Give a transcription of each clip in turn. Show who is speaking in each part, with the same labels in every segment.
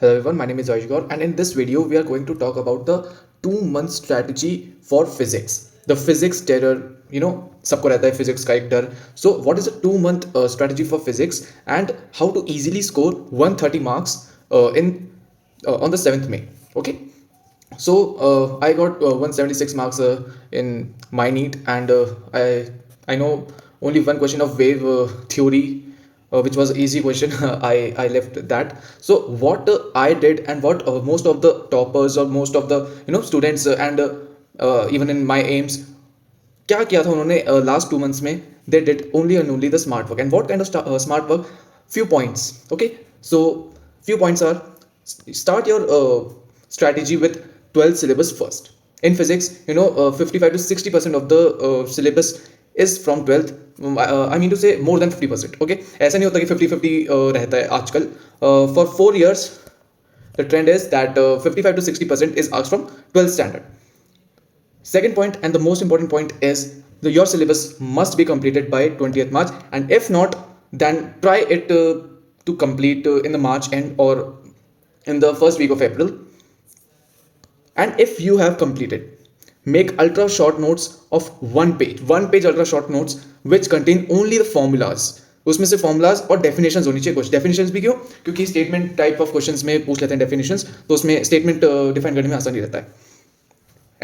Speaker 1: Hello everyone, my name is Ayush Gaur, and in this video we are going to talk about the 2 month strategy for physics. The physics terror, सबको रहता है physics का एक डर. So what is a 2 month strategy for physics and how to easily score 130 marks in on the 7th May. Okay. So I got 176 marks in my NEET, and I know only one question of wave theory, which was an easy question. I left that. So what I did, and what most of the toppers or most of the students and even in my aims, क्या किया था उन्होंने last 2 months में, they did only and only the smart work. And what kind of smart work? Few points. Okay, so few points are: start your strategy with 12th syllabus first. In physics, 55 to 60% of the syllabus is from 12th. I mean to say more than 50%. Okay, ऐसा नहीं होता कि 50-50 रहता है आजकल. For 4 years the trend is that 55 to 60% is asked from 12th standard. Second point, and the most important point, is your syllabus must be completed by 20th March, and if not, then try it to complete in the March end or in the first week of April. And if you have completed, make ultra short notes of one page ultra short notes which contain only the formulas. उसमें से formulas और definitions होनी चाहिए. कुछ definitions भी क्यों? क्योंकि statement type of questions में पूछ लेते हैं डेफिनेशंस, तो उसमें स्टेटमेंट डिफाइन करने में आसान नहीं रहता है.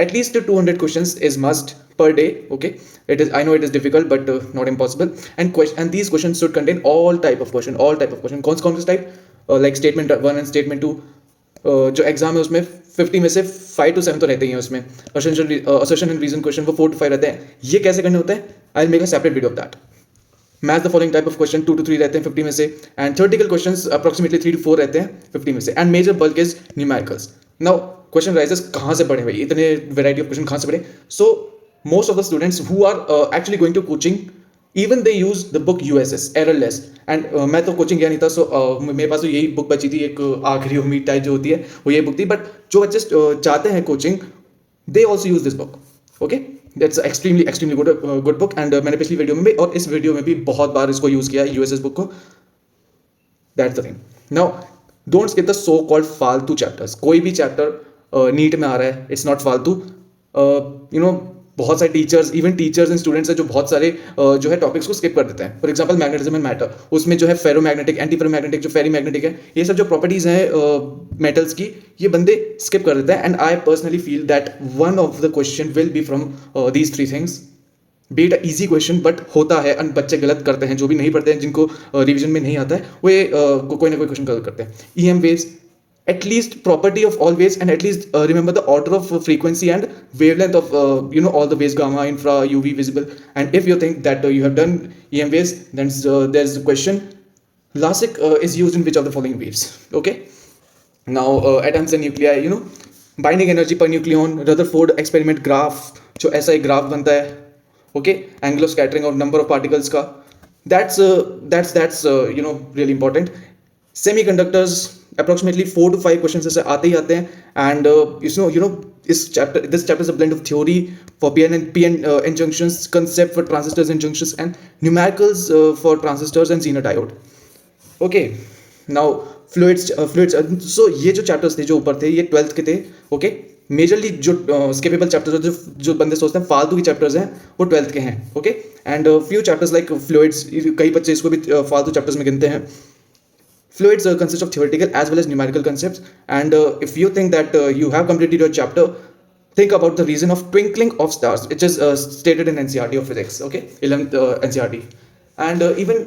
Speaker 1: At least 200 questions is must per day. Okay, I know it is difficult, but not impossible. And these questions should contain all type of question. कौन से type? Like statement 1 and statement 2. जो exam है उसमें 50 में से 5 to 7 तो रहते ही हैं उसमें. assertion and reason question वो 4 to 5 रहते हैं. ये कैसे करने होते हैं? I'll make a separate video of that. Match the following type of question. 2 to 3 रहते हैं 50 में से, and theoretical questions approximately 3 to 4 रहते हैं 50 में से, and major bulk is numericals. Now question rises, कहाँ से पढ़े भाई, इतने variety of question कहाँ से पढ़े? So most of the students who are actually going to coaching, even they use the book USS Errorless. And मैं तो कोचिंग गया नहीं था, so मेरे पास तो यही बुक बची थी, एक आखिरी उम्मीद टाइप जो होती है वो यही बुक थी. बट जो बच्चे चाहते हैं coaching, they also use this book. Okay, that's extremely good book. And मैंने पिछली वीडियो में भी और इस वीडियो में भी बहुत बार इसको यूज किया USS बुक को. That's the thing. Now don't skip the so called फालतू चैप्टर्स. कोई भी चैप्टर नीट में आ रहा है, इट्स नॉट फालतू. बहुत सारे teachers, even teachers and students हैं जो बहुत सारे जो है टॉपिक्स को स्किप कर देते हैं. For example magnetism and matter, उसमें जो है फेरोमैग्नेटिक, एंटी फेरोमैग्नेटिक, जो फेरी मैग्नेटिक है, ये सब जो प्रॉपर्टीज हैं मेटल्स की, ये बंदे स्किप कर देते हैं. And I personally feel that one of the question will be from these 3 things. B it easy question, but होता है, and बच्चे गलत करते हैं. जो भी नहीं पढ़ते हैं, जिनको रिविजन में नहीं आता है, वो कोई ना कोई क्वेश्चन गलत करते हैं. EM waves, at least property of all waves, and at least remember the order of frequency and wavelength of all the waves: gamma, infra, UV, visible. And if you think that you have done EM waves, then there's the question: LASIK is used in which of the following waves? Okay, now atoms and nuclei, binding energy per nucleon, Rutherford experiment graph, जो ऐसा एक graph बनता है. Okay, angle of scattering और number of particles का, that's really important. Semiconductors, approximately 4 to 5 questions ऐसे आते ही आते हैं. And this chapter is a blend of theory for PN junctions, concept for transistors and junctions, and numericals for transistors and Zener diode. Okay, now fluids. So ये जो chapters थे जो ऊपर थे, ये 12th के थे. Okay, मेजरली जो स्किपेबल चैप्टर्स, जो बंदे सोचते हैं फालतू के चैप्टर्स हैं, वो 12th के हैं. Okay, and few chapters like fluids, कई बच्चे इसको भी फालतू चैप्टर्स में गिनते हैं. Fluids consist of theoretical as well as numerical concepts. And if you think that you have completed your chapter, think about the reason of twinkling of stars, which is stated in NCERT of physics. Okay, 11th NCERT. And even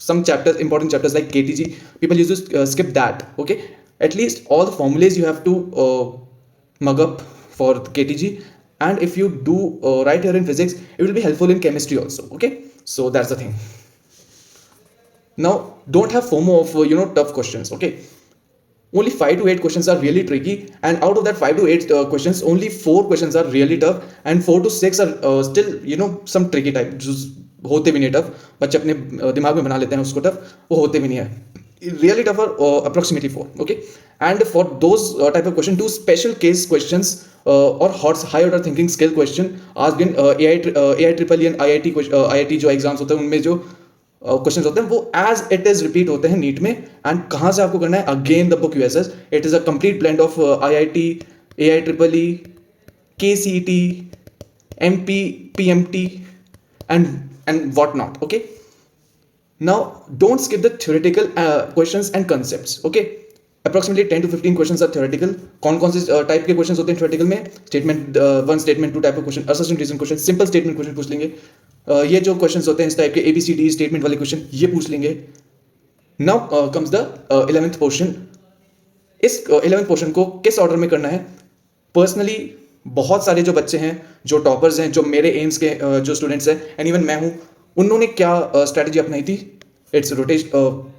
Speaker 1: some chapters, important chapters like KTG, people used to skip that. Okay, at least all the formulas you have to mug up for the KTG. And if you do right here in physics, it will be helpful in chemistry also. Okay, so that's the thing. Now don't have FOMO of tough questions. Okay, only 5 to 8 questions are really tricky, and out of that 5 to 8 questions, only 4 questions are really tough, and 4 to 6 are still some tricky type, जो होते भी नहीं tough. बच्चे अपने दिमाग में बना लेते हैं उसको टफ, वो होते भी नहीं है. Really tough are approximately 4. Okay, and for those type of question, 2 special case questions or high order thinking skill question asked in AI EEE and IIT जो एग्जाम्स होते हैं, उनमें जो क्वेश्चन होते हैं वो एज इट इज रिपीट होते हैं नीट में. एंड कहाँ से आपको करना है, again the book USS. It is a complete blend of IIT, AIEEE, KCET, MP, PMT, and whatnot. Okay. Now don't skip the theoretical questions and concepts. Okay. Approximately 10 to 15 questions are theoretical. कौन से type के questions होते हैं theoretical में? Statement one, statement two type of question, assertion reason question, simple statement question पूछ लेंगे. ये जो क्वेश्चंस होते हैं इस टाइप के ABCD स्टेटमेंट वाले क्वेश्चन ये पूछ लेंगे. Now comes the 11th portion. इस 11th पोर्शन को किस ऑर्डर में करना है? पर्सनली बहुत सारे जो बच्चे हैं, जो टॉपर्स हैं, जो मेरे एम्स के जो स्टूडेंट्स हैं, एंड इवन मैं हूं, उन्होंने क्या स्ट्रैटेजी अपनाई थी? It's rotation.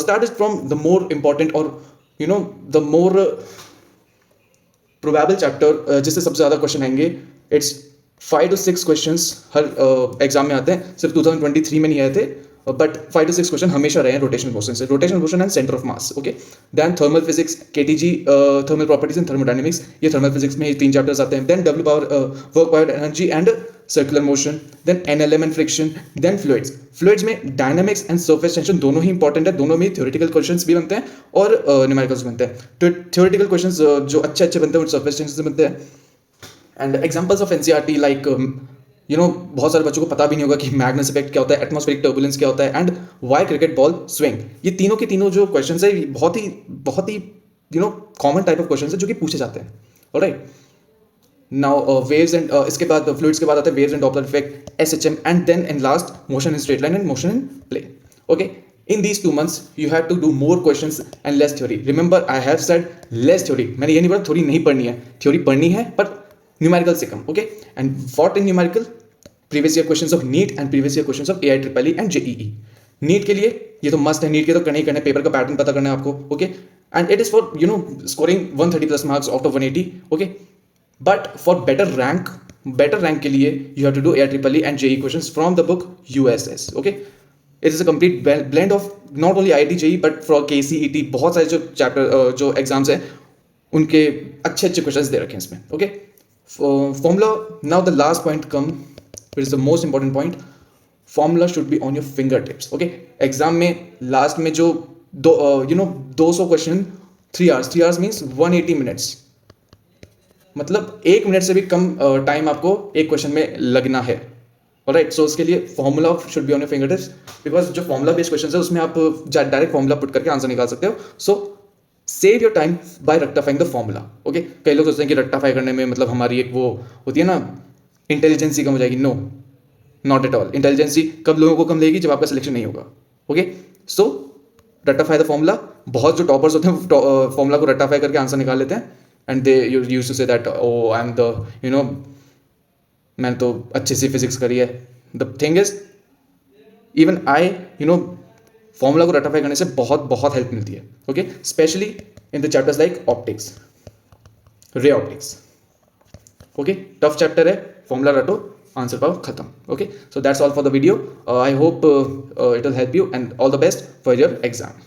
Speaker 1: Start it from the more important or the more probable chapter जिससे सबसे ज़्यादा क्वेश्चन आएंगे. It's 5 to 6 questions her exam में आते हैं. सिर्फ 2023 में नहीं आए थे, बट 5 to 6 क्वेश्चन हमेशा रहे हैं रोटेशनल पोर्शन से. Rotational portion and centre of mass. Okay. Then thermal physics, KTG, thermal properties and thermodynamics. ये थर्मल फिजिक्स में 3 चैप्टर्स आते हैं. Then W power, work power energy and circular motion. Then NLM and friction. Then fluids. Fluids में dynamics and surface tension दोनों ही important है. दोनों में थ्योरेटिकल क्वेश्चंस भी बनते हैं और न्यूमेरिकल्स बनते हैं. तो थ्योरेटिकल क्वेश्चंस जो अच्छे बनते हैं वो सरफेस टेंशन से बनते हैं. And examples of NCERT like बहुत सारे बच्चों को पता भी नहीं होगा कि मैग्नस इफेक्ट क्या होता है, एटमॉस्फेरिक टर्बुलेंस क्या होता है, and why cricket ball swing. ये तीनों के तीनों जो क्वेश्चन है बहुत ही कॉमन टाइप ऑफ क्वेश्चन है जो कि पूछे जाते हैं. ऑलराइट. नाउ वेव्स एंड इसके बाद फ्लूइड्स के बाद आता है waves and Doppler effect, SHM, and then in last motion in straight line and motion in plane. Okay. In these 2 months, you have to do more questions and less theory. Remember, I have said less theory. मैंने ये नहीं बोला theory नहीं पढ़नी है. Theory पढ़नी है पर न्यूमेरिकल से कम. Okay. And what in numerical? Previous year questions of NEET and previous year questions of AIEEE and JEE. NEET के लिए ये तो मस्ट है. नीट के तो करने ही करने, पेपर का पैटर्न पता करना है आपको. Okay. And it is for scoring 130 plus marks out of 180. Okay. But for better rank के लिए you have to do AIEEE and JEE questions from the book USS. Okay. It is a complete blend of not only IIT JEE but for KCET. बहुत सारे जो chapter जो exams हैं उनके अच्छे questions दे रखे हैं इसमें. Okay. Formula. Now the last point come, it is the most important point. Formula should be on your finger tips. Okay. Exam में लास्ट में जो 200 क्वेश्चन 3 hours मीन्स 180 मिनट्स. मतलब 1 मिनट से भी कम टाइम आपको एक क्वेश्चन में लगना है. ऑलराइट. सो उसके लिए formula should be on your finger tips, because जो फॉर्मूला बेस्ड क्वेश्चन है उसमें आप डायरेक्ट फॉर्मूला पुट करके आंसर निकाल सकते हो. So save your time by rectifying the formula. Okay. कई लोग सोचते हैं कि रेक्टिफाई करने में मतलब हमारी एक वो होती है ना, इंटेलिजेंसी कम हो जाएगी. No, not at all. Intelligence कब लोगों को कम लगेगी? जब आपका सिलेक्शन नहीं होगा. Okay. So rectify the formula. बहुत जो टॉपर्स होते हैं फॉर्मूला को रेक्टिफाई करके आंसर निकाल लेते हैं. And they used to say that oh I am the मैंने तो अच्छी सी फिजिक्स करी है. The thing is even I formula को रेक्टिफाई करने से बहुत हेल्प मिलती है. Okay. Specially in the chapters like optics, ray optics. Okay. Tough chapter है. फॉर्मूला रटो, आंसर पाओ, खत्म. Okay. So that's all for the video. I hope it will help you and all the best for your exam.